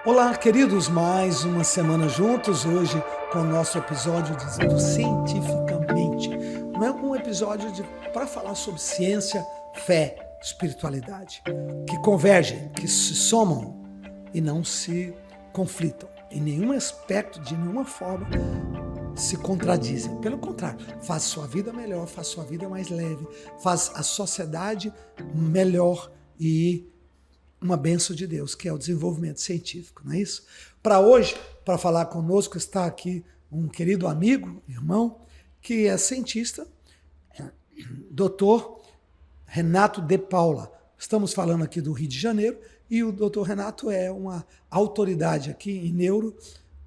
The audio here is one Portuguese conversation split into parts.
Olá, queridos, mais uma semana juntos, hoje com o nosso episódio dizendo cientificamente. Não é um episódio para falar sobre ciência, fé, espiritualidade, que convergem, que se somam e não se conflitam. Em nenhum aspecto, de nenhuma forma, se contradizem. Pelo contrário, faz sua vida melhor, faz sua vida mais leve, faz a sociedade melhor e uma bênção de Deus, que é o desenvolvimento científico, não é isso? Para hoje, para falar conosco, está aqui um querido amigo, irmão, que é cientista, doutor Renato de Paula. Estamos falando aqui do Rio de Janeiro e o doutor Renato é uma autoridade aqui em neuro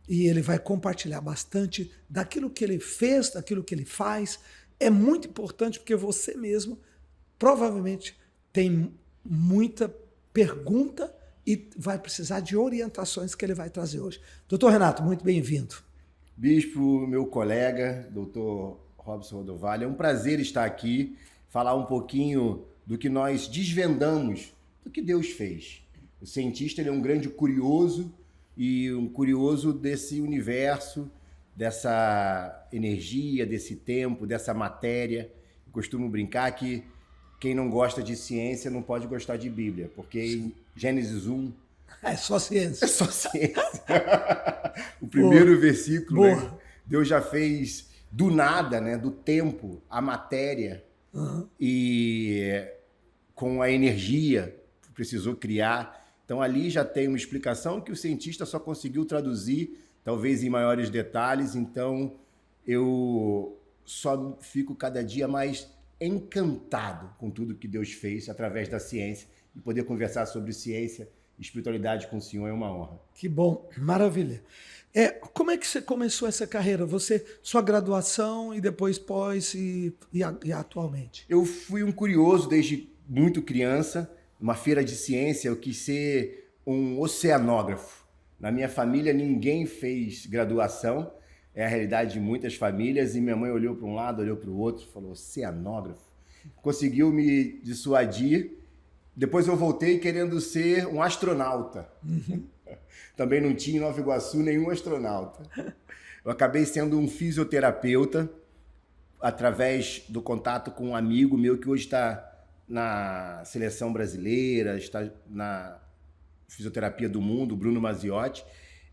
e ele vai compartilhar bastante daquilo que ele fez, daquilo que ele faz. É muito importante porque você mesmo provavelmente tem muita pergunta e vai precisar de orientações que ele vai trazer hoje. Doutor Renato, muito bem-vindo. Bispo, meu colega, doutor Robson Rodovalho, é um prazer estar aqui, falar um pouquinho do que nós desvendamos, do que Deus fez. O cientista ele é um grande curioso e um curioso desse universo, dessa energia, desse tempo, dessa matéria. Eu costumo brincar que quem não gosta de ciência não pode gostar de Bíblia, porque em Gênesis 1... É só ciência. É só ciência. O primeiro versículo, né? Deus já fez do nada, né? Do tempo, a matéria. E com a energia que precisou criar. Então ali já tem uma explicação que o cientista só conseguiu traduzir, talvez em maiores detalhes. Então eu só fico cada dia mais encantado com tudo que Deus fez através da ciência, e poder conversar sobre ciência e espiritualidade com o senhor é uma honra. Que bom, maravilha. Como é que você começou essa carreira? Sua graduação e depois pós e atualmente? Eu fui um curioso desde muito criança. Numa feira de ciência eu quis ser um oceanógrafo. Na minha família ninguém fez graduação. É a realidade de muitas famílias, e minha mãe olhou para um lado, olhou para o outro, falou, oceanógrafo? Conseguiu me dissuadir. Depois eu voltei querendo ser um astronauta. Também não tinha em Nova Iguaçu nenhum astronauta. Eu acabei sendo um fisioterapeuta através do contato com um amigo meu que hoje está na seleção brasileira, está na fisioterapia do mundo, Bruno Maziotti.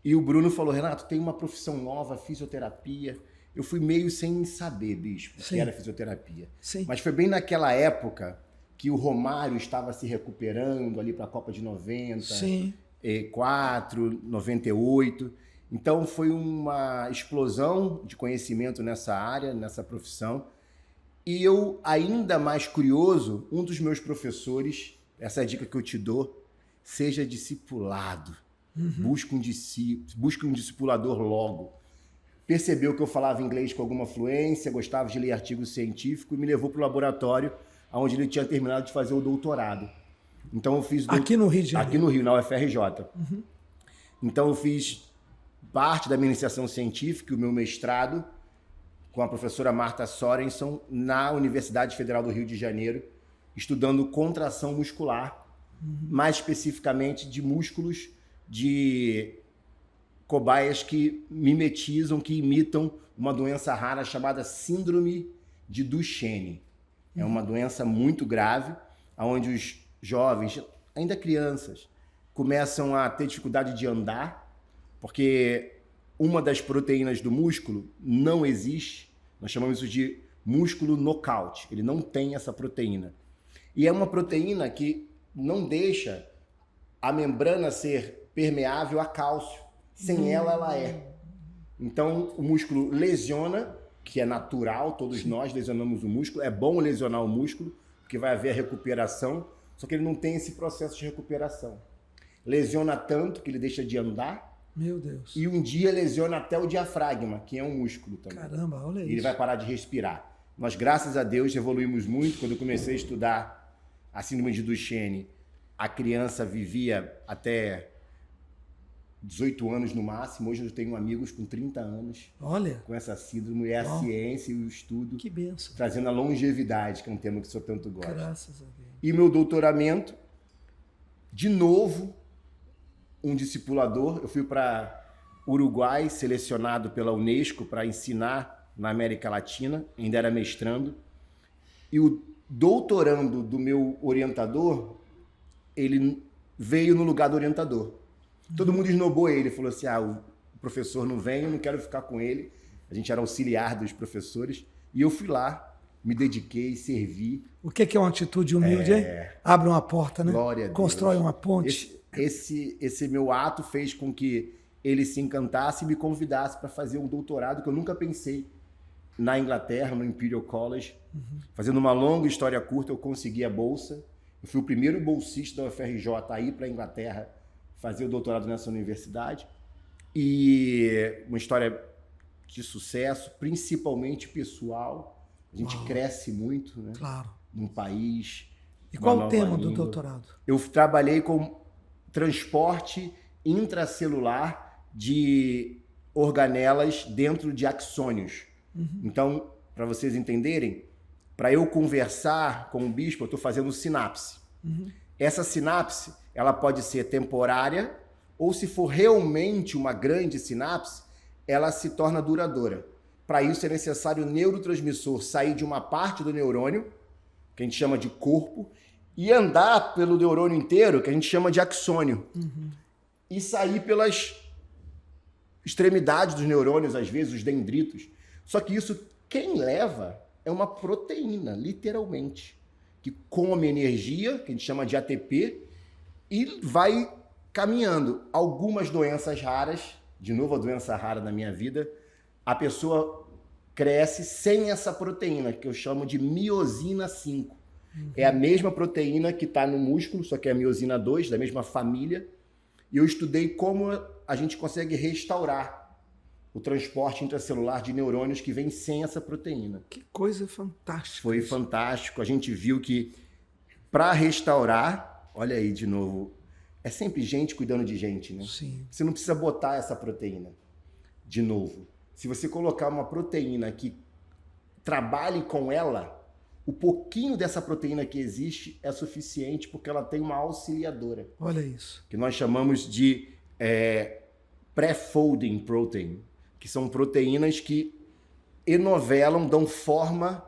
E o Bruno falou, Renato, tem uma profissão nova, fisioterapia. Eu fui meio sem saber, bispo, que era fisioterapia. Sim. Mas foi bem naquela época que o Romário estava se recuperando ali para a Copa de 90, Sim. 4, 98. Então foi uma explosão de conhecimento nessa área, nessa profissão. E eu, ainda mais curioso, um dos meus professores, essa é a dica que eu te dou, seja discipulado. Busque um discipulador logo. Percebeu que eu falava inglês com alguma fluência, gostava de ler artigo científico e me levou para o laboratório onde ele tinha terminado de fazer o doutorado. Então eu fiz... Aqui no Rio de Janeiro? Aqui no Rio, na UFRJ. Então eu fiz parte da minha iniciação científica, o meu mestrado, com a professora Marta Sorenson, na Universidade Federal do Rio de Janeiro, estudando contração muscular, mais especificamente de músculos de cobaias que mimetizam, que imitam uma doença rara chamada síndrome de Duchenne. É uma doença muito grave, onde os jovens, ainda crianças, começam a ter dificuldade de andar, porque uma das proteínas do músculo não existe. Nós chamamos isso de músculo nocaute. Ele não tem essa proteína. E é uma proteína que não deixa a membrana ser permeável a cálcio. Sem ela é. Então, o músculo lesiona, que é natural, todos nós lesionamos o músculo. É bom lesionar o músculo, porque vai haver a recuperação, só que ele não tem esse processo de recuperação. Lesiona tanto que ele deixa de andar. Meu Deus. E um dia lesiona até o diafragma, que é um músculo também. Caramba, olha isso. E ele vai parar de respirar. Nós, graças a Deus, evoluímos muito. Quando eu comecei a estudar a síndrome de Duchenne, a criança vivia até 18 anos no máximo. Hoje eu tenho amigos com 30 anos. Olha. Com essa síndrome. É a ciência e o estudo. Que benção. Trazendo a longevidade, que é um tema que o senhor tanto gosta. Graças a Deus. E meu doutoramento, de novo, um discipulador. Eu fui para Uruguai, selecionado pela Unesco para ensinar na América Latina, ainda era mestrando. E o doutorando do meu orientador, ele veio no lugar do orientador. Todo mundo esnobou ele, falou assim, o professor não vem, eu não quero ficar com ele. A gente era auxiliar dos professores. E eu fui lá, me dediquei, servi. O que é uma atitude humilde, hein? Abre uma porta, né? Glória a Deus. Constrói uma ponte. Esse meu ato fez com que ele se encantasse e me convidasse para fazer um doutorado que eu nunca pensei na Inglaterra, no Imperial College. Fazendo uma longa história curta, eu consegui a bolsa. Eu fui o primeiro bolsista da UFRJ a ir para a Inglaterra fazer o doutorado nessa universidade. E uma história de sucesso, principalmente pessoal. A gente cresce muito, né? Claro. Num país. E qual o tema do doutorado? Eu trabalhei com transporte intracelular de organelas dentro de axônios. Então, para vocês entenderem, para eu conversar com o bispo, eu estou fazendo sinapse. Essa sinapse, ela pode ser temporária, ou se for realmente uma grande sinapse, ela se torna duradoura. Para isso é necessário o neurotransmissor sair de uma parte do neurônio, que a gente chama de corpo, e andar pelo neurônio inteiro, que a gente chama de axônio. E sair pelas extremidades dos neurônios, às vezes os dendritos. Só que isso, quem leva é uma proteína, literalmente, que come energia, que a gente chama de ATP, e vai caminhando. Algumas doenças raras, de novo a doença rara na minha vida, a pessoa cresce sem essa proteína, que eu chamo de miosina 5. É a mesma proteína que está no músculo, só que é a miosina 2, da mesma família. E eu estudei como a gente consegue restaurar o transporte intracelular de neurônios que vem sem essa proteína. Que coisa fantástica. Foi fantástico. A gente viu que para restaurar, olha aí de novo, é sempre gente cuidando de gente, né? Sim. Você não precisa botar essa proteína de novo. Se você colocar uma proteína que trabalhe com ela, o pouquinho dessa proteína que existe é suficiente porque ela tem uma auxiliadora. Olha isso. Que nós chamamos de pré-folding protein, que são proteínas que enovelam, dão forma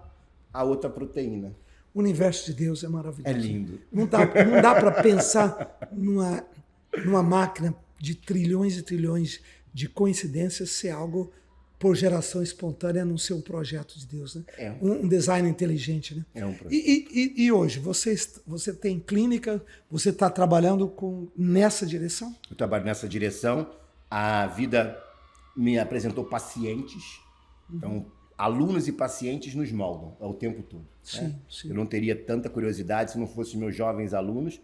a outra proteína. O universo de Deus é maravilhoso. É lindo. Não dá para pensar numa máquina de trilhões e trilhões de coincidências ser algo por geração espontânea, não ser um projeto de Deus, né? Um design inteligente, né? É um projeto. E hoje, você tem clínica, você está trabalhando nessa direção? Eu trabalho nessa direção. A vida me apresentou pacientes. Então, alunos e pacientes nos moldam o tempo todo. Sim, né? sim. Eu não teria tanta curiosidade se não fossem meus jovens alunos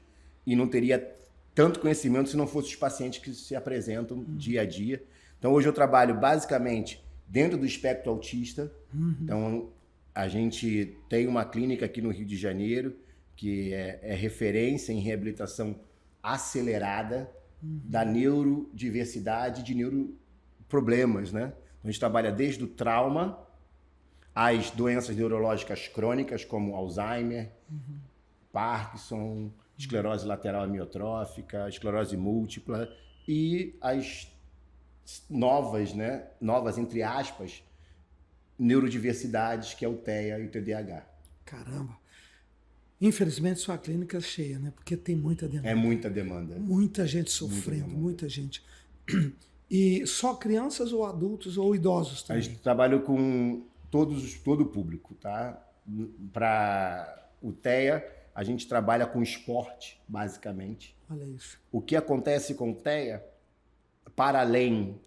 e não teria tanto conhecimento se não fossem os pacientes que se apresentam dia a dia. Então, hoje eu trabalho basicamente dentro do espectro autista. Então, a gente tem uma clínica aqui no Rio de Janeiro que é referência em reabilitação acelerada da neurodiversidade, de neuroproblemas, né? A gente trabalha desde o trauma, as doenças neurológicas crônicas, como Alzheimer, Parkinson, esclerose lateral amiotrófica, esclerose múltipla e as novas, né? Novas, entre aspas, neurodiversidades, que é o TEA e o TDAH. Caramba. Infelizmente, sua clínica é cheia, né? Porque tem muita demanda. É muita demanda. Muita gente sofrendo, muita gente. E só crianças ou adultos ou idosos também? A gente trabalha com todo o público, tá? Para o TEA, a gente trabalha com esporte, basicamente. Olha isso. O que acontece com o TEA, para além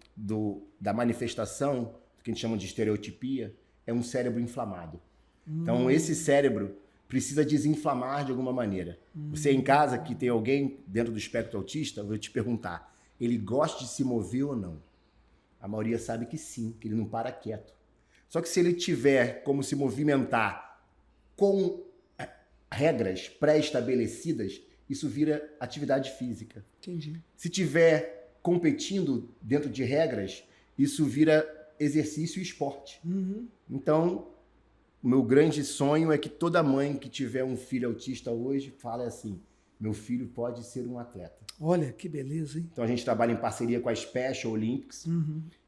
da manifestação, que a gente chama de estereotipia, é um cérebro inflamado. Então, esse cérebro precisa desinflamar de alguma maneira. Você em casa, que tem alguém dentro do espectro autista, eu vou te perguntar, ele gosta de se mover ou não? A maioria sabe que sim, que ele não para quieto. Só que se ele tiver como se movimentar com regras pré-estabelecidas, isso vira atividade física. Entendi. Se tiver competindo dentro de regras, isso vira exercício e esporte. Então, o meu grande sonho é que toda mãe que tiver um filho autista hoje fale assim, meu filho pode ser um atleta. Olha, que beleza, hein? Então a gente trabalha em parceria com a Special Olympics,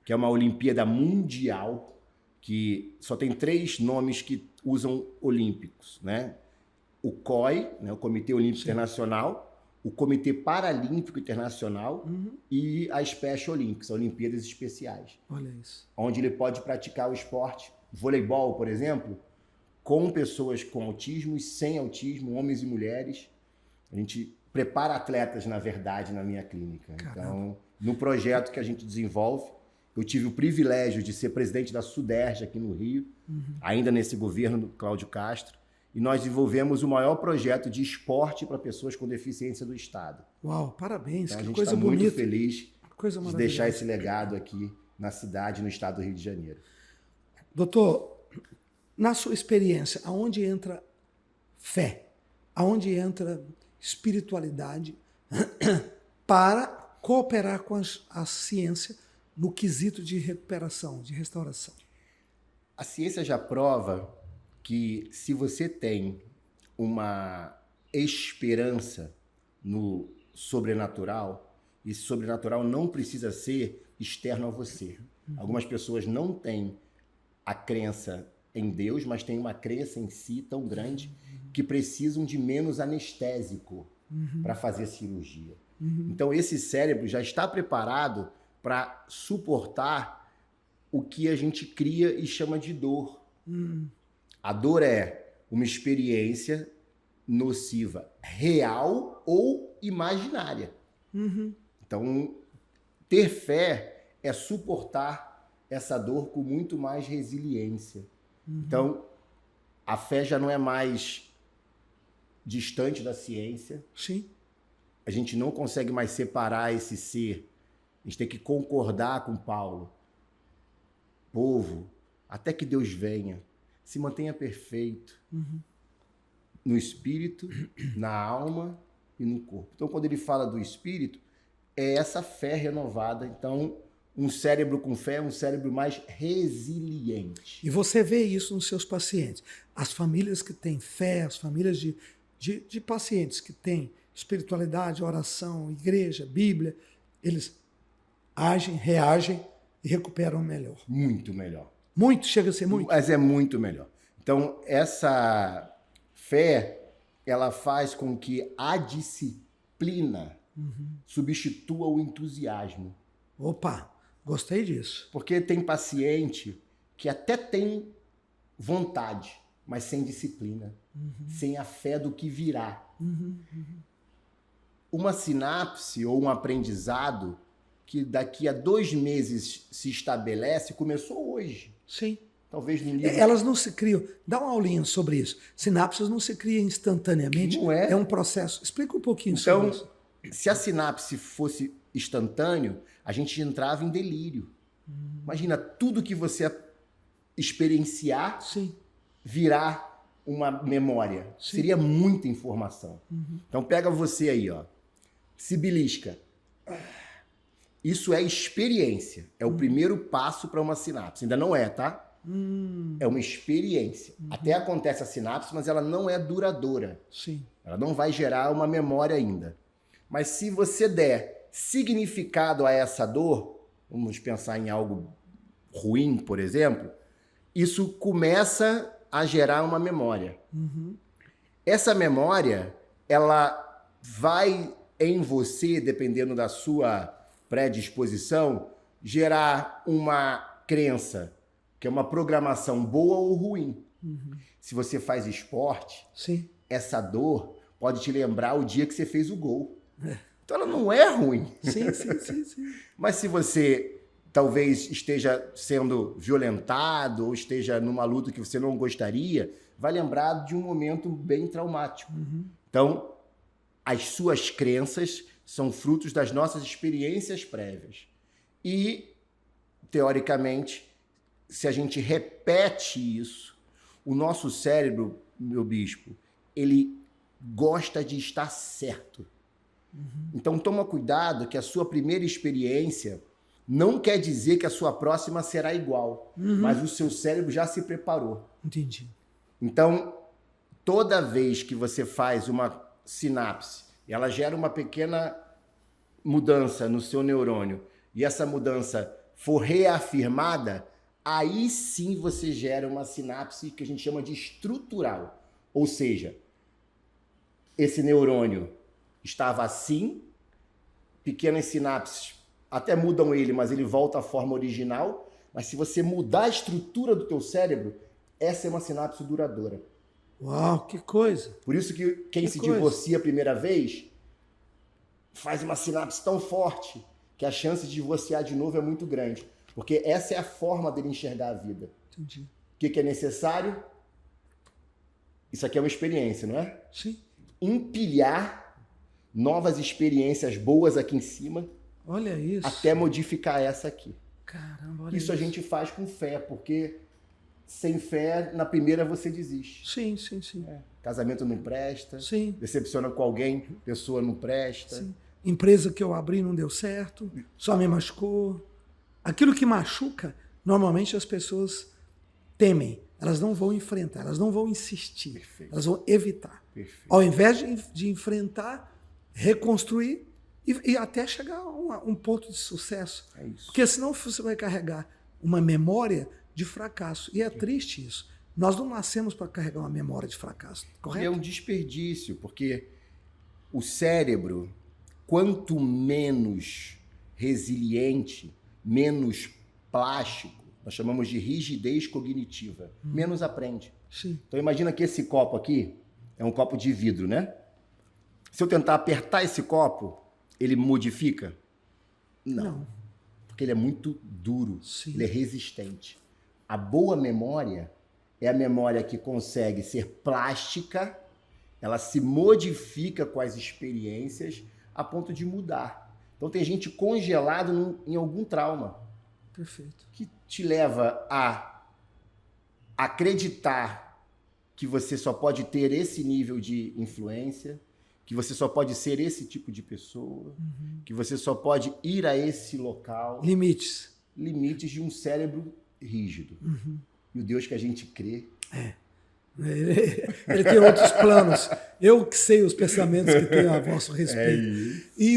que é uma Olimpíada mundial, que só tem 3 nomes que usam olímpicos, né? O COI, né, o Comitê Olímpico Internacional, o Comitê Paralímpico Internacional e a Special Olympics, Olimpíadas Especiais. Olha isso. Onde ele pode praticar o esporte, voleibol, por exemplo, com pessoas com autismo e sem autismo, homens e mulheres. A gente prepara atletas, na verdade, na minha clínica. Caramba. Então, no projeto que a gente desenvolve, eu tive o privilégio de ser presidente da SUDERJ aqui no Rio, ainda nesse governo do Cláudio Castro, e nós desenvolvemos o maior projeto de esporte para pessoas com deficiência do Estado. Uau, parabéns, Então, que a gente coisa está bonita. muito feliz Coisa de maravilhosa. deixar esse legado aqui na cidade, no estado do Rio de Janeiro. Doutor, na sua experiência, aonde entra fé? Aonde entra espiritualidade para cooperar com a ciência no quesito de recuperação, de restauração? A ciência já prova que se você tem uma esperança no sobrenatural, esse sobrenatural não precisa ser externo a você. Algumas pessoas não têm a crença em Deus, mas têm uma crença em si tão grande que precisam de menos anestésico para fazer cirurgia. Então esse cérebro já está preparado para suportar o que a gente cria e chama de dor. A dor é uma experiência nociva, real ou imaginária. Então, ter fé é suportar essa dor com muito mais resiliência. Então, a fé já não é mais distante da ciência. Sim. A gente não consegue mais separar esse ser. A gente tem que concordar com Paulo. Povo, até que Deus venha, se mantenha perfeito no espírito, na alma e no corpo. Então, quando ele fala do espírito, é essa fé renovada. Então, um cérebro com fé é um cérebro mais resiliente. E você vê isso nos seus pacientes. As famílias que têm fé, as famílias de pacientes que têm espiritualidade, oração, igreja, Bíblia, eles agem, reagem e recuperam melhor. Muito melhor. Muito? Chega a ser muito? Mas é muito melhor. Então, essa fé, ela faz com que a disciplina substitua o entusiasmo. Opa, gostei disso. Porque tem paciente que até tem vontade, mas sem disciplina, sem a fé do que virá. Uma sinapse ou um aprendizado que daqui a 2 meses se estabelece, começou hoje. Sim. Talvez no livro... Elas não se criam. Dá uma aulinha sobre isso. Sinapses não se criam instantaneamente. Não é. É um processo. Explica um pouquinho sobre Então, isso. se a sinapse fosse instantâneo, a gente entrava em delírio. Imagina, tudo que você experienciar Sim. virar uma memória. Sim. Seria muita informação. Então pega você aí, ó. Se belisca. Isso é experiência. É o primeiro passo para uma sinapse. Ainda não é, tá? É uma experiência. Até acontece a sinapse, mas ela não é duradoura. Sim. Ela não vai gerar uma memória ainda. Mas se você der significado a essa dor, vamos pensar em algo ruim, por exemplo, isso começa a gerar uma memória. Essa memória, ela vai em você, dependendo da sua predisposição, gerar uma crença, que é uma programação boa ou ruim. Se você faz esporte, Sim. essa dor pode te lembrar o dia que você fez o gol. Então ela não é ruim. Sim, sim, sim, sim. Mas se você talvez esteja sendo violentado ou esteja numa luta que você não gostaria, vai lembrar de um momento bem traumático. Então, as suas crenças são frutos das nossas experiências prévias. E, teoricamente, se a gente repete isso, o nosso cérebro, meu bispo, ele gosta de estar certo. Então, toma cuidado que a sua primeira experiência não quer dizer que a sua próxima será igual, mas o seu cérebro já se preparou. Entendi. Então, toda vez que você faz uma sinapse ela gera uma pequena mudança no seu neurônio, e essa mudança for reafirmada, aí sim você gera uma sinapse que a gente chama de estrutural. Ou seja, esse neurônio estava assim, pequenas sinapses até mudam ele, mas ele volta à forma original. Mas se você mudar a estrutura do teu cérebro, essa é uma sinapse duradoura. Uau, que coisa! Por isso que quem se divorcia a primeira vez faz uma sinapse tão forte que a chance de divorciar de novo é muito grande. Porque essa é a forma dele enxergar a vida. Entendi. O que é necessário? Isso aqui é uma experiência, não é? Sim. Empilhar novas experiências boas aqui em cima. Olha isso. Até modificar essa aqui. Caramba, olha isso. A gente faz com fé, porque sem fé, na primeira você desiste. Sim, sim, sim. Casamento não presta. Sim. Decepciona com alguém, pessoa não presta. Sim. Empresa que eu abri não deu certo, só me machucou. Aquilo que machuca, normalmente as pessoas temem. Elas não vão enfrentar, elas não vão insistir. Perfeito. Elas vão evitar. Perfeito. Ao invés de enfrentar, reconstruir e até chegar a um ponto de sucesso. É isso. Porque senão você vai carregar uma memória de fracasso. E é triste isso. Nós não nascemos para carregar uma memória de fracasso, correto? E é um desperdício, porque o cérebro, quanto menos resiliente, menos plástico, nós chamamos de rigidez cognitiva, menos aprende. Sim. Então imagina que esse copo aqui é um copo de vidro, né? Se eu tentar apertar esse copo, ele modifica? Não. Porque ele é muito duro, Sim. ele é resistente. A boa memória é a memória que consegue ser plástica, ela se modifica com as experiências a ponto de mudar. Então tem gente congelado em algum trauma. Perfeito. Que te leva a acreditar que você só pode ter esse nível de influência, que você só pode ser esse tipo de pessoa, que você só pode ir a esse local. Limites. Limites de um cérebro rígido. E o Deus que a gente crê... Ele tem outros planos. Eu que sei os pensamentos que tenho a vosso respeito. E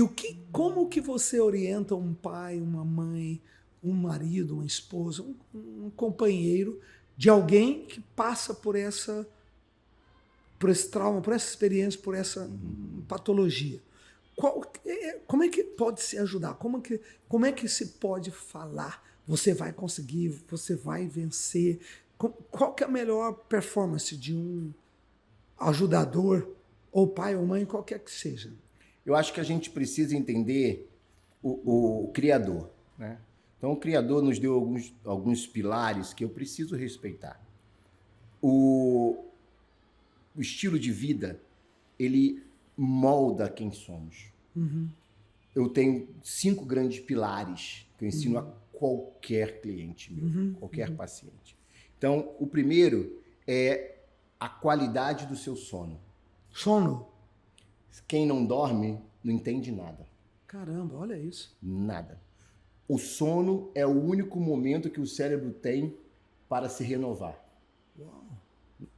como que você orienta um pai, uma mãe, um marido, uma esposa, um companheiro de alguém que passa por esse trauma, por essa experiência, por essa patologia? Como é que pode se ajudar? Como é que se pode falar? Você vai conseguir, você vai vencer. Qual que é a melhor performance de um ajudador, ou pai ou mãe, qualquer que seja? Eu acho que a gente precisa entender o Criador, né? Então, o Criador nos deu alguns pilares que eu preciso respeitar. O estilo de vida, ele molda quem somos. Eu tenho 5 grandes pilares que eu ensino a qualquer cliente meu, qualquer paciente. Então, o primeiro é a qualidade do seu sono. Sono? Quem não dorme não entende nada. Caramba, olha isso. Nada. O sono é o único momento que o cérebro tem para se renovar. Uau.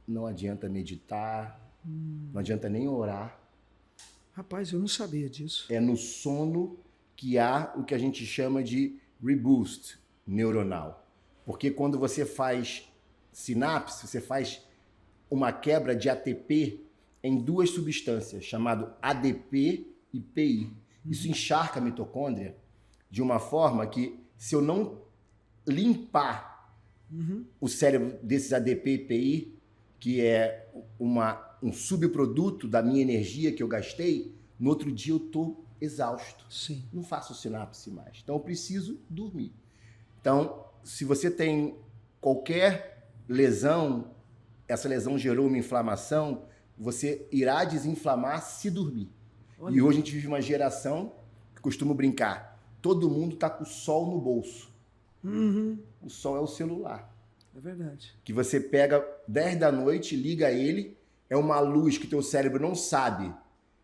Não adianta meditar, não adianta nem orar. Rapaz, eu não sabia disso. É no sono que há o que a gente chama de reboost neuronal. Porque quando você faz sinapse, você faz uma quebra de ATP em 2 substâncias, chamado ADP e PI. Isso encharca a mitocôndria de uma forma que, se eu não limpar o cérebro desses ADP e PI, que é um subproduto da minha energia que eu gastei, no outro dia eu estou exausto. Sim. Não faço sinapse mais. Então eu preciso dormir. Então, se você tem qualquer lesão, essa lesão gerou uma inflamação, você irá desinflamar se dormir. Olha. E hoje a gente vive uma geração que costuma brincar. Todo mundo está com o sol no bolso. O sol é o celular. É verdade. Que você pega 10 da noite, liga ele, é uma luz que teu cérebro não sabe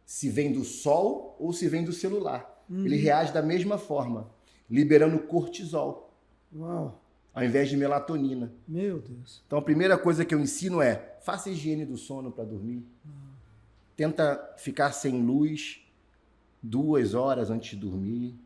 se vem do sol ou se vem do celular. Ele reage da mesma forma, liberando cortisol. Uau. Ao invés de melatonina. Meu Deus. Então a primeira coisa que eu ensino é, faça higiene do sono para dormir. tenta ficar sem luz 2 horas antes de dormir,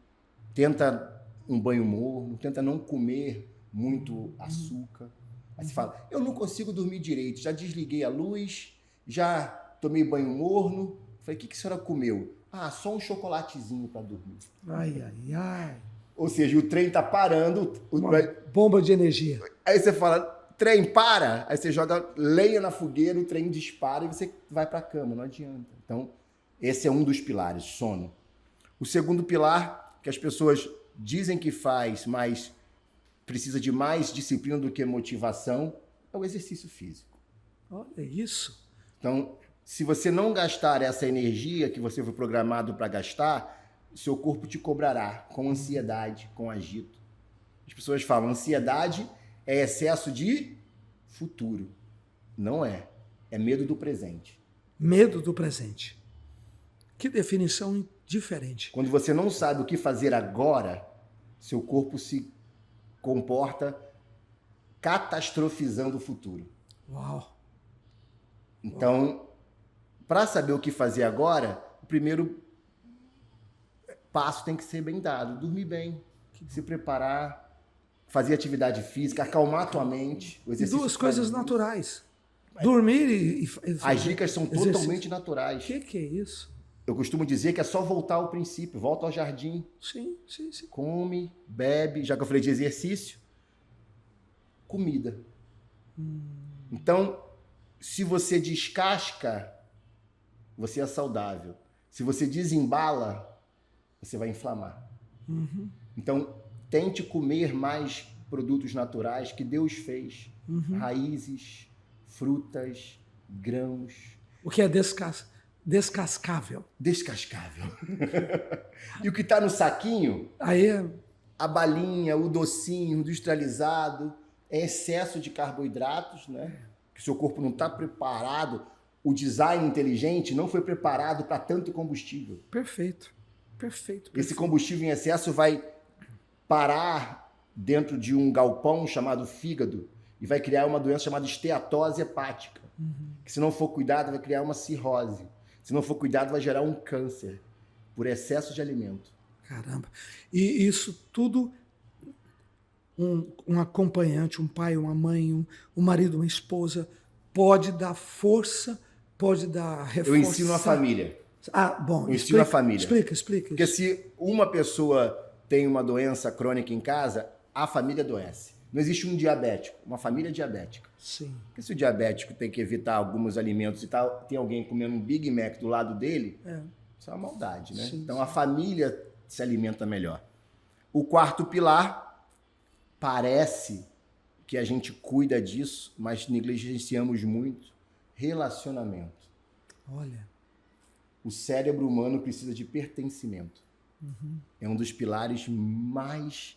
tenta um banho morno, tenta não comer muito açúcar. Aí você fala, eu não consigo dormir direito, já desliguei a luz, já tomei banho morno. Falei, o que a senhora comeu? Ah, só um chocolatezinho para dormir. Ai, ai, ai. Ou seja, o trem tá parando. Uma bomba de energia. Aí você fala, trem para, aí você joga lenha na fogueira, o trem dispara e você vai para a cama, não adianta. Então, esse é um dos pilares, sono. O segundo pilar, que as pessoas dizem que faz, mas precisa de mais disciplina do que motivação, é o exercício físico. Olha isso. Então, se você não gastar essa energia que você foi programado para gastar, seu corpo te cobrará com ansiedade, com agito. As pessoas falam, ansiedade é excesso de futuro. Não é. É medo do presente. Medo do presente. Que definição diferente. Quando você não sabe o que fazer agora, seu corpo se comporta catastrofizando o futuro. Uau. Então, para saber o que fazer agora, o primeiro passo tem que ser bem dado. Dormir bem, se preparar, fazer atividade física, acalmar a tua mente. O exercício Duas coisas faz naturais. Dormir e As dicas são exercício. totalmente naturais. O que é isso? Eu costumo dizer que é só voltar ao princípio, volta ao jardim. Sim, sim, sim. Come, bebe, já que eu falei de exercício, comida. Então, se você descasca, você é saudável. Se você desembala, você vai inflamar. Então, tente comer mais produtos naturais que Deus fez. Raízes, frutas, grãos. O que é descascável. Descascável. E o que está no saquinho, Aí é... a balinha, o docinho industrializado, é excesso de carboidratos, né? Que o seu corpo não está preparado. O design inteligente não foi preparado para tanto combustível. Perfeito. Perfeito. Esse combustível em excesso vai parar dentro de um galpão chamado fígado e vai criar uma doença chamada esteatose hepática. Que se não for cuidado, vai criar uma cirrose. Se não for cuidado, vai gerar um câncer por excesso de alimento. Caramba. E isso tudo, um acompanhante, um pai, uma mãe, um marido, uma esposa, pode dar força, pode dar reforço. Eu ensino a família. Ah, bom. Eu ensino a família. Explica. Porque se uma pessoa tem uma doença crônica em casa, a família adoece. Não existe um diabético, uma família diabética. Sim. Porque se o diabético tem que evitar alguns alimentos e tal, tem alguém comendo um Big Mac do lado dele, isso é uma maldade, né? Sim, então sim. a família se alimenta melhor. O quarto pilar, parece que a gente cuida disso, mas negligenciamos muito, relacionamento. Olha. O cérebro humano precisa de pertencimento. É um dos pilares mais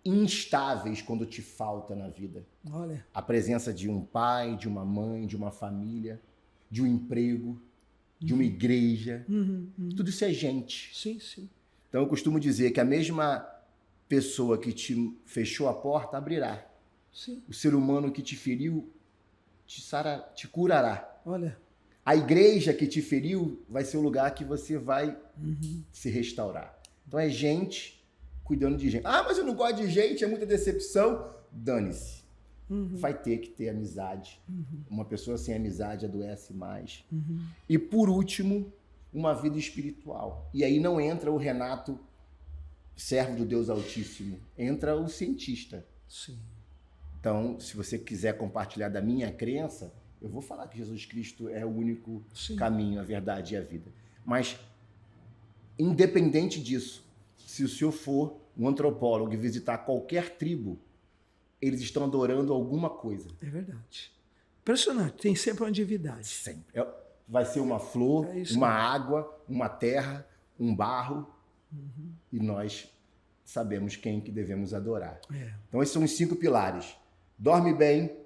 instáveis quando te falta na vida. Olha. A presença de um pai, de uma mãe, de uma família, de um emprego, de uma igreja. Tudo isso é gente. Sim, sim. Então eu costumo dizer que a mesma pessoa que te fechou a porta abrirá. Sim. O ser humano que te feriu te curará. Olha. A igreja que te feriu vai ser o lugar que você vai se restaurar. Então é gente cuidando de gente. Ah, mas eu não gosto de gente, é muita decepção. Dane-se. Vai ter que ter amizade. Uma pessoa sem amizade adoece mais. E por último, uma vida espiritual. E aí não entra o Renato, servo do Deus Altíssimo. Entra o cientista. Sim. Então, se você quiser compartilhar da minha crença, eu vou falar que Jesus Cristo é o único caminho, a verdade e a vida. Mas, independente disso, se o senhor for um antropólogo e visitar qualquer tribo, eles estão adorando alguma coisa. É verdade. Impressionante. Tem sempre uma divindade. Sempre. Vai ser uma flor, uma água, uma terra, um barro, e nós sabemos quem que devemos adorar. Então, esses são os 5 pilares. Dorme bem,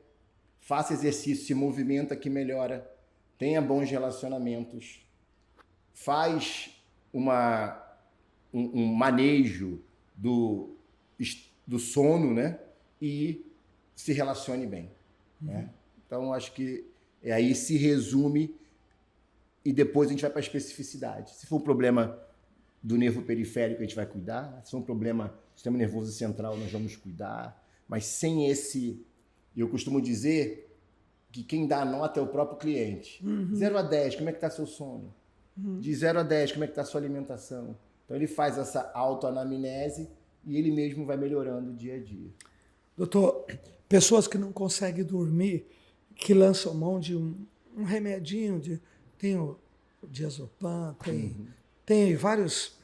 faça exercício, se movimenta que melhora, tenha bons relacionamentos, faz um manejo do sono, né? E se relacione bem. Né? Então, acho que aí se resume e depois a gente vai para a especificidade. Se for um problema do nervo periférico, a gente vai cuidar. Se for um problema do sistema nervoso central, nós vamos cuidar. Mas sem esse... Eu costumo dizer que quem dá a nota é o próprio cliente. 0 a 10, como é que está seu sono? De 0 a 10, como é que está sua alimentação? Então ele faz essa autoanamnese e ele mesmo vai melhorando dia a dia. Doutor, pessoas que não conseguem dormir, que lançam mão de um remedinho, tem o diazepam, tem várias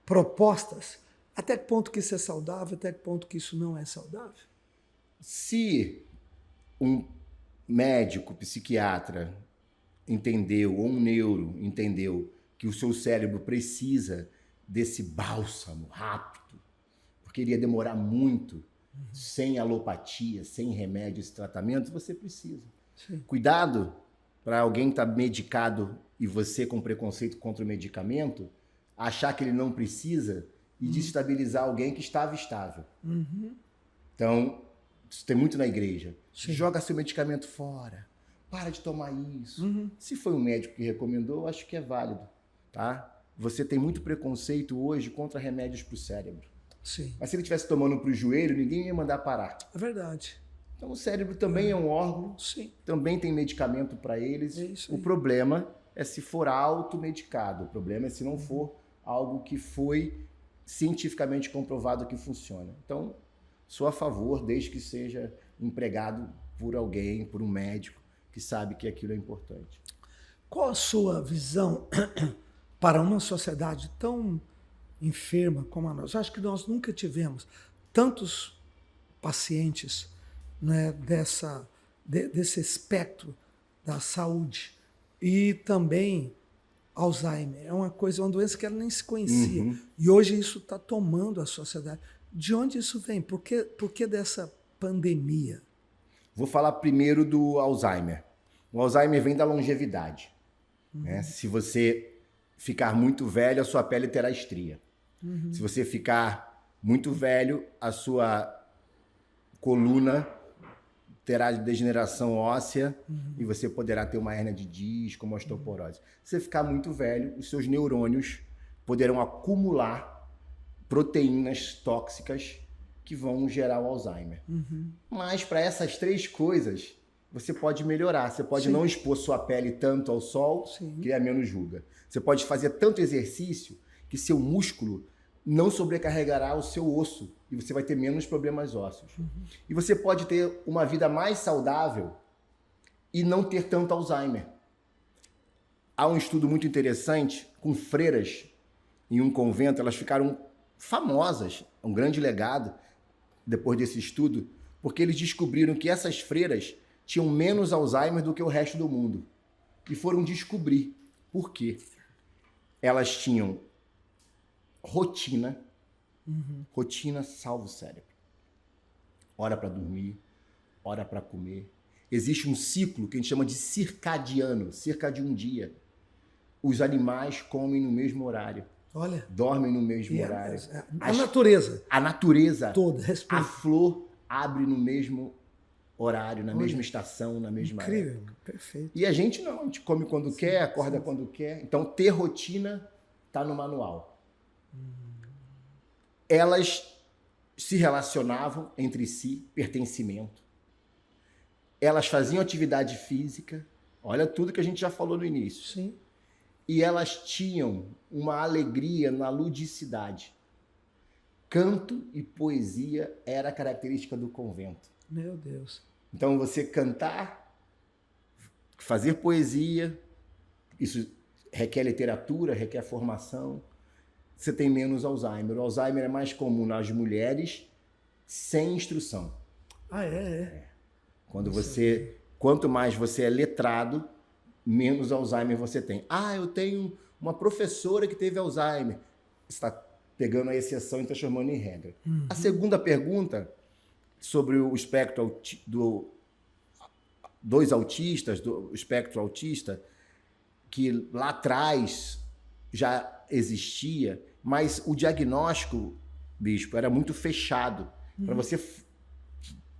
propostas. Até que ponto que isso é saudável, até que ponto que isso não é saudável? Se um médico, psiquiatra entendeu, ou um neuro entendeu que o seu cérebro precisa desse bálsamo rápido, porque ele ia demorar muito, sem alopatia, sem remédios e tratamentos, você precisa. Sim. Cuidado para alguém que está medicado e você com preconceito contra o medicamento, achar que ele não precisa e desestabilizar alguém que estava estável. Então, isso tem muito na igreja. Sim. Joga seu medicamento fora. Para de tomar isso. Se foi um médico que recomendou, acho que é válido. Tá? Você tem muito preconceito hoje contra remédios para o cérebro. Sim. Mas se ele estivesse tomando para o joelho, ninguém ia mandar parar. É verdade. Então o cérebro também é um órgão, Sim. também tem medicamento para eles. É isso o aí. problema é se for automedicado. O problema é se não for algo que foi cientificamente comprovado que funciona. Então, sou a favor, desde que seja empregado por alguém, por um médico, que sabe que aquilo é importante. Qual a sua visão para uma sociedade tão enferma como a nossa? Eu acho que nós nunca tivemos tantos pacientes, né, desse espectro da saúde. E também Alzheimer. É uma doença que ela nem se conhecia. E hoje isso está tomando a sociedade. De onde isso vem? Por que dessa pandemia? Vou falar primeiro do Alzheimer. O Alzheimer vem da longevidade. Né? Se você ficar muito velho, a sua pele terá estria. Se você ficar muito velho, a sua coluna terá degeneração óssea e você poderá ter uma hérnia de disco, uma osteoporose. Se você ficar muito velho, os seus neurônios poderão acumular proteínas tóxicas que vão gerar o Alzheimer. Mas para essas três coisas, você pode melhorar. Você pode não expor sua pele tanto ao sol, que é menos ruga. Você pode fazer tanto exercício que seu músculo não sobrecarregará o seu osso e você vai ter menos problemas ósseos. E você pode ter uma vida mais saudável e não ter tanto Alzheimer. Há um estudo muito interessante com freiras em um convento, elas ficaram famosas, um grande legado depois desse estudo, porque eles descobriram que essas freiras tinham menos Alzheimer do que o resto do mundo. E foram descobrir por quê. Elas tinham rotina. Rotina salva o cérebro. Hora para dormir, hora para comer. Existe um ciclo que a gente chama de circadiano, cerca de um dia. Os animais comem no mesmo horário. Olha. Dormem no mesmo horário. A natureza. A natureza toda, a flor abre no mesmo horário, na mesma estação, na mesma incrível, época. Perfeito. E a gente não, a gente come quando quer, acorda quando quer. Então, ter rotina está no manual. Elas se relacionavam entre si, pertencimento. Elas faziam atividade física, olha tudo que a gente já falou no início. Sim. E elas tinham uma alegria na ludicidade. Canto e poesia era a característica do convento. Meu Deus. Então, você cantar, fazer poesia, isso requer literatura, requer formação. Você tem menos Alzheimer. O Alzheimer é mais comum nas mulheres sem instrução. Ah, é? Quanto mais você é letrado, menos Alzheimer você tem. Ah, eu tenho uma professora que teve Alzheimer. Você está pegando a exceção e transformando em regra. A segunda pergunta sobre o espectro dos autistas, do espectro autista, que lá atrás já existia, mas o diagnóstico, bispo, era muito fechado. Para você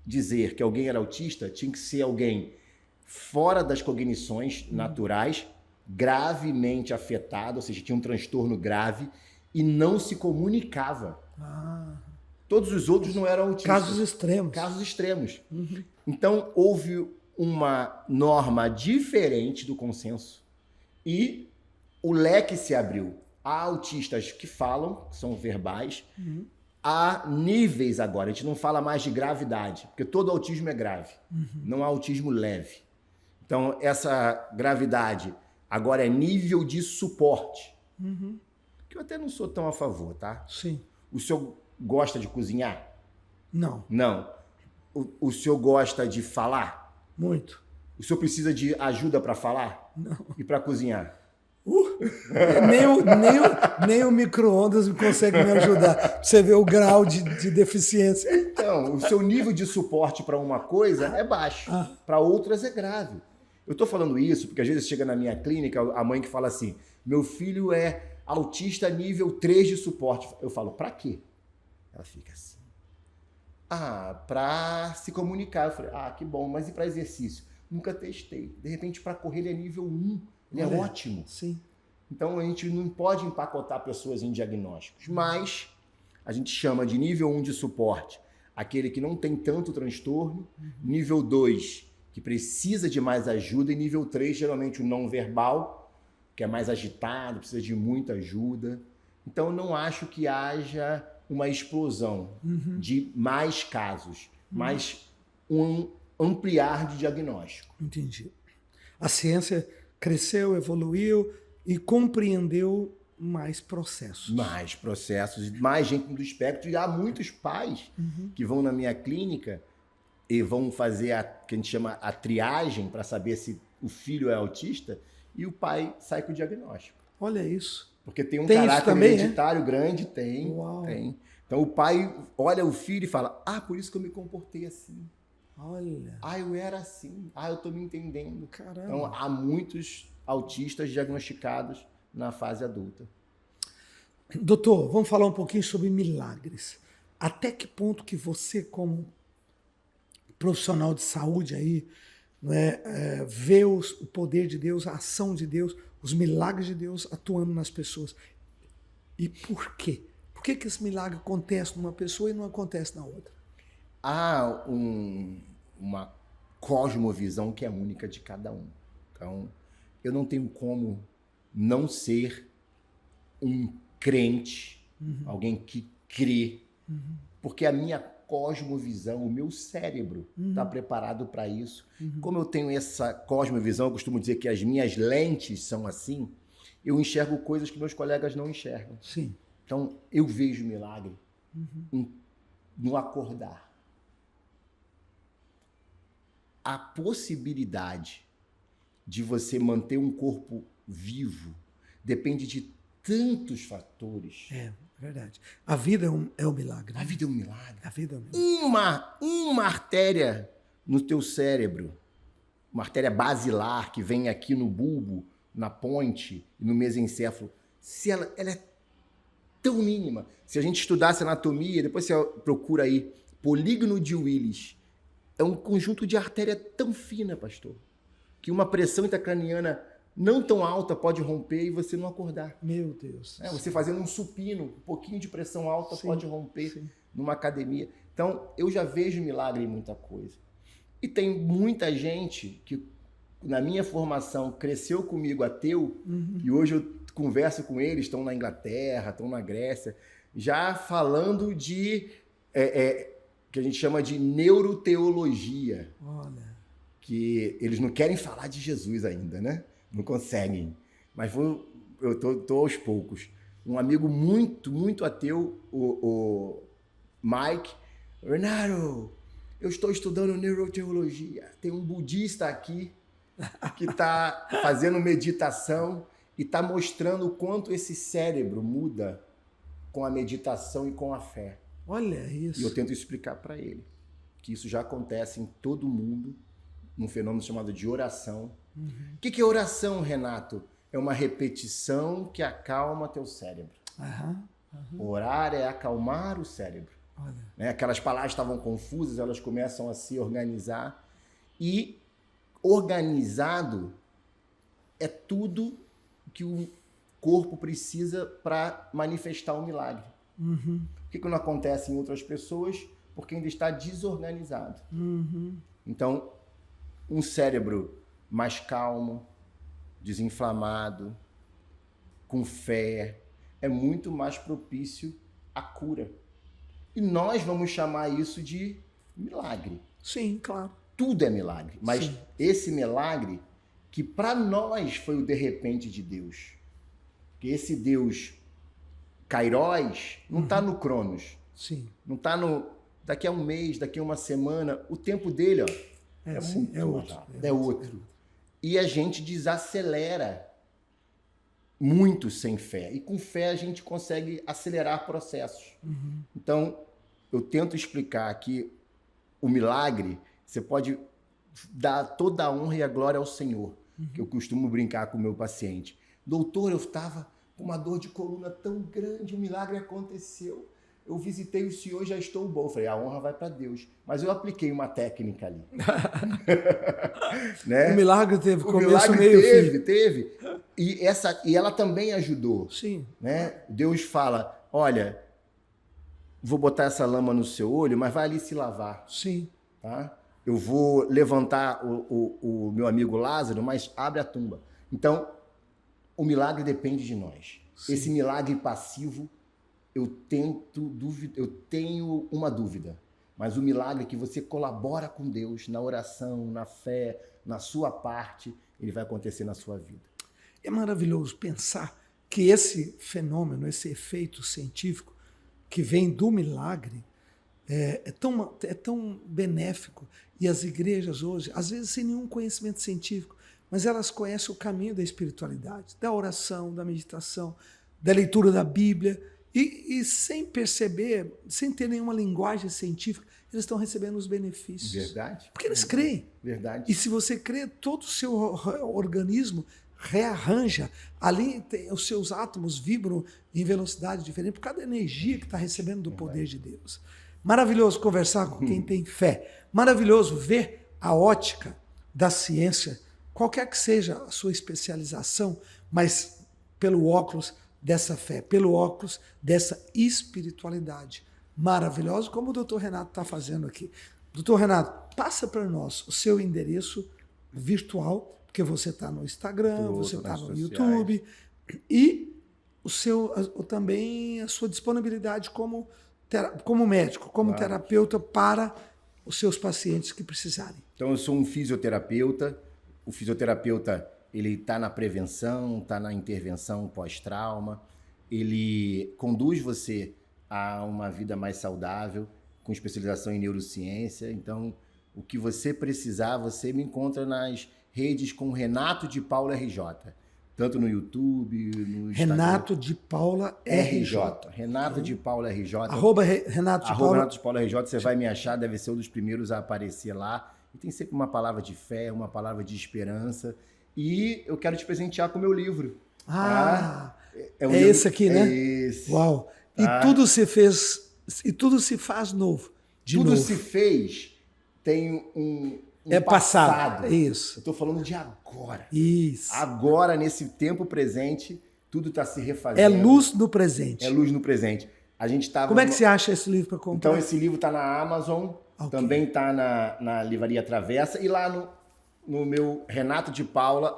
dizer que alguém era autista, tinha que ser alguém fora das cognições naturais, gravemente afetado, ou seja, tinha um transtorno grave e não se comunicava. Todos os outros não eram autistas. Casos extremos. Casos extremos. Então, houve uma norma diferente do consenso e o leque se abriu. Há autistas que falam, que são verbais, há níveis agora. A gente não fala mais de gravidade, porque todo autismo é grave. Não há autismo leve. Então, essa gravidade agora é nível de suporte. Que eu até não sou tão a favor, tá? Sim. O senhor gosta de cozinhar? Não. Não. O senhor gosta de falar? Muito. O senhor precisa de ajuda para falar? Não. E para cozinhar? Nem o micro-ondas consegue me ajudar. Você vê o grau de deficiência. Então, o seu nível de suporte para uma coisa é baixo, para outras é grave. Eu estou falando isso porque às vezes chega na minha clínica a mãe que fala assim, meu filho é autista nível 3 de suporte. Eu falo, para quê? Ela fica assim. Para se comunicar. Eu falei, que bom, mas e para exercício? Nunca testei. De repente, para correr ele é nível 1. Ele é ótimo. Sim. Então, a gente não pode empacotar pessoas em diagnósticos, mas a gente chama de nível 1 de suporte aquele que não tem tanto transtorno, nível 2, que precisa de mais ajuda, e nível 3, geralmente o não verbal, que é mais agitado, precisa de muita ajuda. Então, não acho que haja uma explosão de mais casos, mas um ampliar de diagnóstico. Entendi. A ciência cresceu, evoluiu e compreendeu mais processos. Mais processos, mais gente do espectro. E há muitos pais que vão na minha clínica e vão fazer a que a gente chama a triagem para saber se o filho é autista e o pai sai com o diagnóstico. Olha isso. Porque tem um Tem caráter também, hereditário grande, tem. Então o pai olha o filho e fala, por isso que eu me comportei assim. Olha. Eu era assim. Eu tô me entendendo. Caramba. Então há muitos autistas diagnosticados na fase adulta. Doutor, vamos falar um pouquinho sobre milagres. Até que ponto que você, como profissional de saúde aí, vê o poder de Deus, a ação de Deus, os milagres de Deus atuando nas pessoas? E por quê? Por que esse milagre acontece numa pessoa e não acontece na outra? Há uma cosmovisão que é única de cada um. Então, eu não tenho como não ser um crente, alguém que crê, porque a minha cosmovisão, o meu cérebro está preparado para isso. Como eu tenho essa cosmovisão, eu costumo dizer que as minhas lentes são assim, eu enxergo coisas que meus colegas não enxergam. Sim. Então, eu vejo milagre no acordar. A possibilidade de você manter um corpo vivo depende de tantos fatores. É verdade. A vida é um milagre. A vida é um milagre. A vida é um milagre. Uma artéria no teu cérebro, uma artéria basilar que vem aqui no bulbo, na ponte e no mesencéfalo, se ela é tão mínima. Se a gente estudasse anatomia, depois você procura aí, polígono de Willis, é um conjunto de artéria tão fina, pastor, que uma pressão intracraniana não tão alta pode romper e você não acordar. Meu Deus. Você fazendo um supino, um pouquinho de pressão alta pode romper numa academia. Então, eu já vejo milagre em muita coisa. E tem muita gente que, na minha formação, cresceu comigo ateu, e hoje eu converso com eles, estão na Inglaterra, estão na Grécia, já falando de... que a gente chama de neuroteologia. Olha. Que eles não querem falar de Jesus ainda, né? Não conseguem. Mas eu tô aos poucos. Um amigo muito, muito ateu, o Mike, Renato, eu estou estudando neuroteologia. Tem um budista aqui que está fazendo meditação e está mostrando o quanto esse cérebro muda com a meditação e com a fé. Olha isso. E eu tento explicar para ele que isso já acontece em todo mundo, num fenômeno chamado de oração. O que é oração, Renato? É uma repetição que acalma teu cérebro. Orar é acalmar o cérebro. Olha. Aquelas palavras estavam confusas, elas começam a se organizar. E organizado é tudo que o corpo precisa para manifestar o milagre. Uhum. Por que não acontece em outras pessoas? Porque ainda está desorganizado. Uhum. Então, um cérebro mais calmo, desinflamado, com fé, é muito mais propício à cura. E nós vamos chamar isso de milagre. Sim, claro. Tudo é milagre. Mas Sim. esse milagre, que para nós foi o de repente de Deus. Que esse Deus Kairos não está no Cronos. Sim. Não está no... Daqui a um mês, daqui a uma semana. O tempo dele, ó, é muito outro. rápido. É outro. E a gente desacelera muito sem fé. E com fé a gente consegue acelerar processos. Uhum. Então, eu tento explicar que o milagre, você pode dar toda a honra e a glória ao Senhor. Que eu costumo brincar com o meu paciente. Doutor, eu estava com uma dor de coluna tão grande, o milagre aconteceu. Eu visitei o senhor, já estou bom. Eu falei, a honra vai para Deus. Mas eu apliquei uma técnica ali. Né? O milagre teve começo, milagre meio, fim. Teve. E ela também ajudou. Sim. Né? Deus fala, olha, vou botar essa lama no seu olho, mas vai ali se lavar. Sim. Tá? Eu vou levantar o meu amigo Lázaro, mas abre a tumba. Então, o milagre depende de nós. Sim. Esse milagre passivo, eu tenho uma dúvida, mas o milagre é que você colabora com Deus na oração, na fé, na sua parte, ele vai acontecer na sua vida. É maravilhoso pensar que esse fenômeno, esse efeito científico que vem do milagre é tão benéfico. E as igrejas hoje, às vezes sem nenhum conhecimento científico, mas elas conhecem o caminho da espiritualidade, da oração, da meditação, da leitura da Bíblia. E sem perceber, sem ter nenhuma linguagem científica, eles estão recebendo os benefícios. Verdade. Porque eles creem. Verdade. E se você crê, todo o seu organismo rearranja. Ali os seus átomos vibram em velocidade diferente por causa da energia que está recebendo do poder de Deus. Maravilhoso conversar com quem tem fé. Maravilhoso ver a ótica da ciência, qualquer que seja a sua especialização, mas pelo óculos dessa fé, pelo óculos dessa espiritualidade. Maravilhoso, como o doutor Renato está fazendo aqui. Doutor Renato, passa para nós o seu endereço virtual, porque você está no Instagram, você está no YouTube, e também a sua disponibilidade como médico, como terapeuta para os seus pacientes que precisarem. Então, eu sou um fisioterapeuta. O fisioterapeuta, ele está na prevenção, está na intervenção pós-trauma. Ele conduz você a uma vida mais saudável, com especialização em neurociência. Então, o que você precisar, você me encontra nas redes com Renato de Paula RJ. Tanto no YouTube, no Instagram. Renato de Paula RJ. Renato de Paula RJ. Arroba Renato de Paula. Renato de Paula RJ, você vai me achar, deve ser um dos primeiros a aparecer lá. E tem sempre uma palavra de fé, uma palavra de esperança. E eu quero te presentear com o meu livro. Ah, tá? Esse aqui, né? É esse. Uau. Tá? E tudo se fez, e tudo se faz novo. Tudo se fez, tem um passado. Isso. Eu estou falando de agora. Isso. Agora, nesse tempo presente, tudo está se refazendo. É luz no presente. É luz no presente. A gente tava Como é que você acha esse livro para comprar? Então, esse livro está na Amazon, também está na Livraria Travessa, e lá no meu Renato de Paula,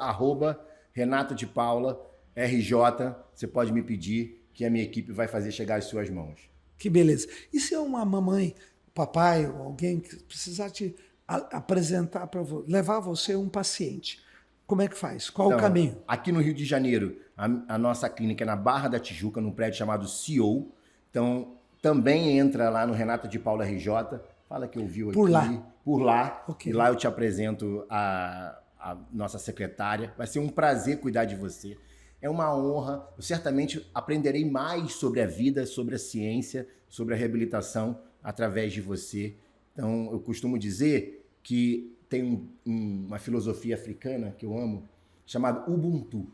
@Renato de Paula RJ, você pode me pedir que a minha equipe vai fazer chegar às suas mãos. Que beleza. E se é uma mamãe, papai ou alguém que precisar te apresentar levar você um paciente, como é que faz? Qual o caminho? Aqui no Rio de Janeiro, a nossa clínica é na Barra da Tijuca, num prédio chamado CEO. Então, também entra lá no Renato de Paula RJ, fala que ouviu aqui. Por lá. Okay. E lá eu te apresento a nossa secretária. Vai ser um prazer cuidar de você. É uma honra. Eu certamente aprenderei mais sobre a vida, sobre a ciência, sobre a reabilitação através de você. Então, eu costumo dizer que tem uma filosofia africana que eu amo, chamada Ubuntu.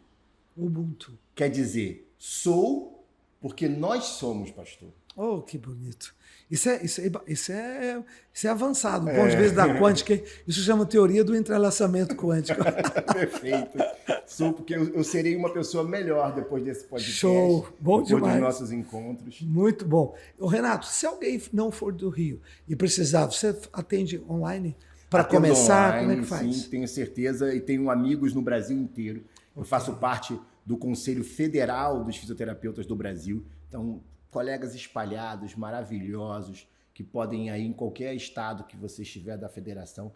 Ubuntu. Quer dizer, sou Porque nós somos, pastor. Oh, que bonito. Isso é avançado. Do ponto de vista da quântica, isso chama teoria do entrelaçamento quântico. Perfeito. Porque eu serei uma pessoa melhor depois desse podcast. Show! Bom depois demais. dos nossos encontros. Muito bom. Ô, Renato, se alguém não for do Rio e precisar, você atende online? Para começar, online, como é que faz? Sim, tenho certeza. E tenho amigos no Brasil inteiro. Eu faço parte do Conselho Federal dos Fisioterapeutas do Brasil. Então, colegas espalhados, maravilhosos, que podem aí em qualquer estado que você estiver da federação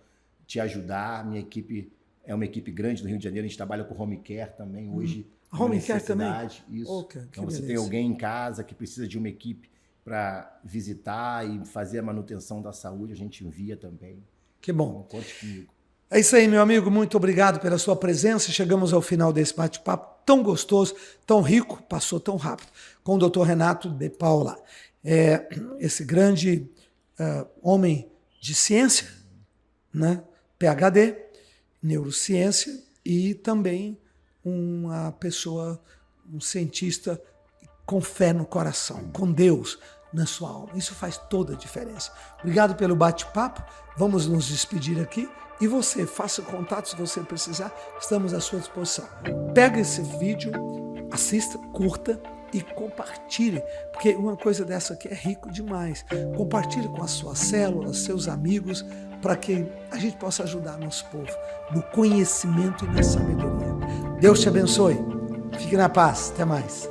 te ajudar. Minha equipe é uma equipe grande no Rio de Janeiro, a gente trabalha com home care também hoje. Home care também? Isso. Okay, então você tem alguém em casa que precisa de uma equipe para visitar e fazer a manutenção da saúde, a gente envia também. Que bom. Então, conte comigo. É isso aí, meu amigo. Muito obrigado pela sua presença. Chegamos ao final desse bate-papo tão gostoso, tão rico, passou tão rápido, com o Dr. Renato de Paula. Esse grande homem de ciência, né? PhD, neurociência e também uma pessoa, um cientista com fé no coração, com Deus na sua alma. Isso faz toda a diferença. Obrigado pelo bate-papo. Vamos nos despedir aqui. E você, faça contato se você precisar, estamos à sua disposição. Pega esse vídeo, assista, curta e compartilhe, porque uma coisa dessa aqui é rico demais. Compartilhe com as suas células, seus amigos, para que a gente possa ajudar nosso povo no conhecimento e na sabedoria. Deus te abençoe. Fique na paz. Até mais.